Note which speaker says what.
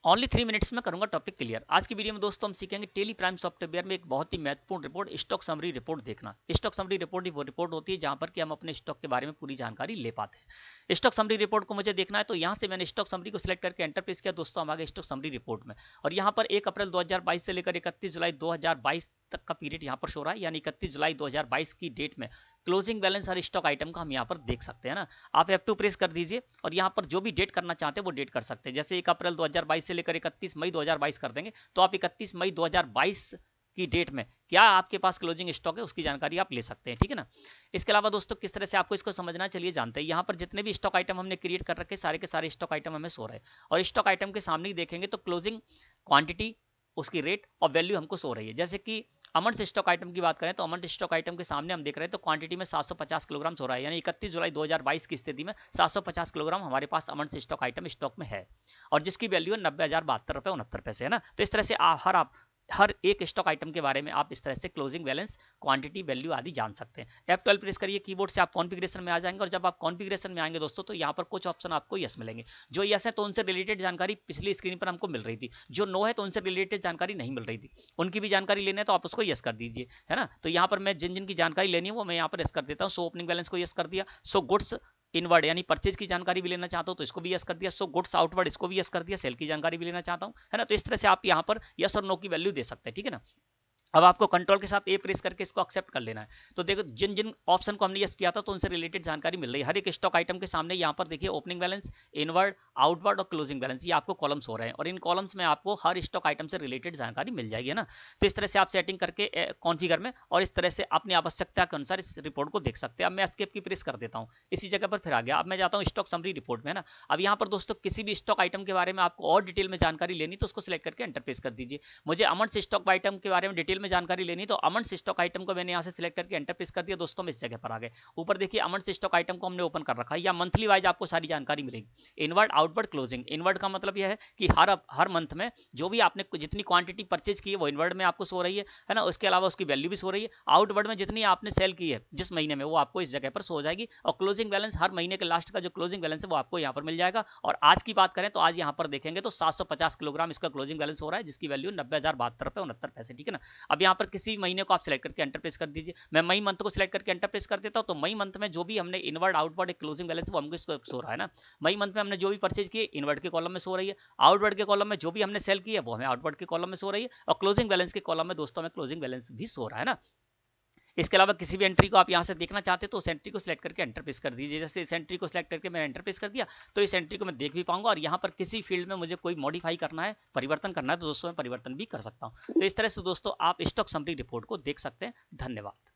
Speaker 1: Only 3 minutes में करूंगा topic clear. आज की वीडियो में दोस्तों हम सीखेंगे टेली प्राइम सॉफ्टवेयर में एक बहुत ही महत्वपूर्ण रिपोर्ट, स्टॉक समरी रिपोर्ट देखना। स्टॉक समरी रिपोर्ट ही वो रिपोर्ट होती है जहां पर कि हम अपने स्टॉक के बारे में पूरी जानकारी ले पाते हैं। स्टॉक समरी रिपोर्ट को मुझे देखना है तो यहां से मैंने स्टॉक समरी को सिलेक्ट करके एंटर प्रेस किया। दोस्तों हम आ गए स्टॉक समरी रिपोर्ट में और यहां पर 1 अप्रैल 2022 से लेकर 31 जुलाई 2022 तक का पीरियड यहां पर शो रहा है, यानी 31 जुलाई 2022 की डेट में क्लोजिंग बैलेंस हर स्टॉक आइटम का हम यहाँ पर देख सकते हैं ना। आप F2 प्रेस कर दीजिए और यहाँ पर जो भी डेट करना चाहते हैं वो डेट कर सकते हैं। जैसे 1 अप्रैल 2022 से लेकर 31 मई 2022 कर देंगे तो आप 31 मई 2022 की डेट में क्या आपके पास क्लोजिंग स्टॉक है उसकी जानकारी आप ले सकते हैं, ठीक है ना। इसके अलावा दोस्तों किस तरह से आपको इसको समझना चलिए जानते हैं। यहाँ पर जितने भी स्टॉक आइटम हमने क्रिएट कर रखे सारे के सारे स्टॉक आइटम हमें शो रहे हैं और स्टॉक आइटम के सामने ही देखेंगे तो क्लोजिंग क्वांटिटी, उसकी रेट और वैल्यू हमको शो रही है। जैसे कि अमन स्टॉक आइटम की बात करें तो अमन स्टॉक आइटम के सामने हम देख रहे हैं तो क्वांटिटी में 750 किलोग्राम हो रहा है, यानी 31 जुलाई 2022 की स्थिति में 750 किलोग्राम हमारे पास अमन स्टॉक आइटम स्टॉक में है और जिसकी वैल्यू है 90,072.69 रुपए है ना। तो इस तरह से हर एक स्टॉक आइटम के बारे में आप इस तरह से क्लोजिंग बैलेंस, क्वांटिटी, वैल्यू आदि जान सकते हैं। F12 प्रेस करिए कीबोर्ड से, आप कॉन्फ़िगरेशन में आ जाएंगे और जब आप कॉन्फ़िगरेशन में आएंगे दोस्तों तो यहाँ पर कुछ ऑप्शन आपको यस मिलेंगे। जो यस है तो उनसे रिलेटेड जानकारी पिछली स्क्रीन पर हमको मिल रही थी, जो नो है तो उनसे रिलेटेड जानकारी नहीं मिल रही थी, उनकी भी जानकारी लेनी है तो आप उसको यस कर दीजिए, है ना। तो यहाँ पर मैं जिन जिन की जानकारी लेनी है वो मैं यहाँ पर यस कर देता हूँ। सो ओपनिंग बैलेंस को यस कर दिया। सो गुड्स इनवर्ड यानी परचेज की जानकारी भी लेना चाहता हूं तो इसको भी यस कर दिया। सो गुड्स आउटवर्ड इसको भी यस कर दिया। सेल की जानकारी भी लेना चाहता हूं, है ना। तो इस तरह से आप यहां पर यस और नो की वैल्यू दे सकते हैं, ठीक है ना। अब आपको कंट्रोल के साथ ए प्रेस करके इसको एक्सेप्ट कर लेना है। तो देखो जिन जिन ऑप्शन को हमने यस किया था तो उनसे रिलेटेड जानकारी मिल रही है। हर एक स्टॉक आइटम के सामने यहाँ पर देखिए ओपनिंग बैलेंस, इनवर्ड, आउटवर्ड और क्लोजिंग बैलेंस, ये आपको कॉलम्स हो रहे हैं और इन कॉलम्स में आपको हर स्टॉक आइटम से रिलेटेड जानकारी मिल जाएगी, है ना। तो इस तरह से आप सेटिंग करके कॉन्फ़िगर में और इस तरह से अपनी आवश्यकता के अनुसार इस रिपोर्ट को देख सकते हैं। अब मैं एस्केप की प्रेस कर देता हूँ, इसी जगह पर फिर आ गया। अब मैं जाता हूँ स्टॉक समरी रिपोर्ट में, है ना। अब यहाँ पर दोस्तों किसी भी स्टॉक आइटम के बारे में आपको और डिटेल में जानकारी लेनी तो उसको सिलेक्ट करके एंटर प्रेस कर दीजिए। मुझे अमन स्टॉक आइटम के बारे में डिटेल में जानकारी लेनी तो अमन स्टॉक आइटम को मैंने यहां से सिलेक्ट करके एंटर प्रेस कर दिया। दोस्तों हम इस जगह पर आ गए। ऊपर देखिए अमन स्टॉक आइटम को हमने ओपन कर रखा है, या मंथली वाइज आपको सारी जानकारी मिलेगी। Inward, outward, closing. इनवर्ड का मतलब यह है कि हर मंथ में जो भी आपने जितनी क्वांटिटी परचेज की है वो इनवर्ड में आपको सो रही है ना। उसके अलावा उसकी वैल्यू भी सो रही है। आउटवर्ड में जितनी आपने सेल की है जिस महीने में वो आपको इस जगह पर सो जाएगी और क्लोजिंग बैलेंस हर महीने के लास्ट का जो क्लोजिंग बैलेंस है वो आपको यहाँ पर मिल जाएगा। और आज की बात करें तो आज यहाँ पर देखेंगे तो 750 किलोग्राम इसका क्लोजिंग बैलेंस हो रहा है जिसकी वैल्यू 90,072.69 ठीक है ना। अब यहाँ पर किसी महीने को आप सिलेक्ट करके एंटर प्रेस कर दीजिए। मैं मई मंथ को सिलेक्ट करके एंटर प्रेस कर देता हूं तो मई मंथ में जो भी हमने इनवर्ड, आउटवर्ड, एक क्लोजिंग बैलेंस वो हमको इसको सो रहा है ना। मई मंथ में हमने जो भी परचेज किए इनवर्ड के कॉलम में सो रही है। आउटवर्ड के कॉलम में जो भी हमने सेल किया वो हमें आउटवर्ड के कॉलम में सो रही है और क्लोजिंग बैलेंस के कॉलम में दोस्तों हमें क्लोजिंग बैलेंस भी सो रहा है ना। इसके अलावा किसी भी एंट्री को आप यहां से देखना चाहते हैं तो उस एंट्री को सिलेक्ट करके एंटर प्रेस कर दीजिए। जैसे इस एंट्री को सिलेक्ट करके मैंने एंटर प्रेस कर दिया तो इस एंट्री को मैं देख भी पाऊंगा और यहाँ पर किसी फील्ड में मुझे कोई मॉडिफाई करना है, परिवर्तन करना है तो दोस्तों मैं परिवर्तन भी कर सकता हूँ। तो इस तरह से दोस्तों आप स्टॉक समरी रिपोर्ट को देख सकते हैं। धन्यवाद।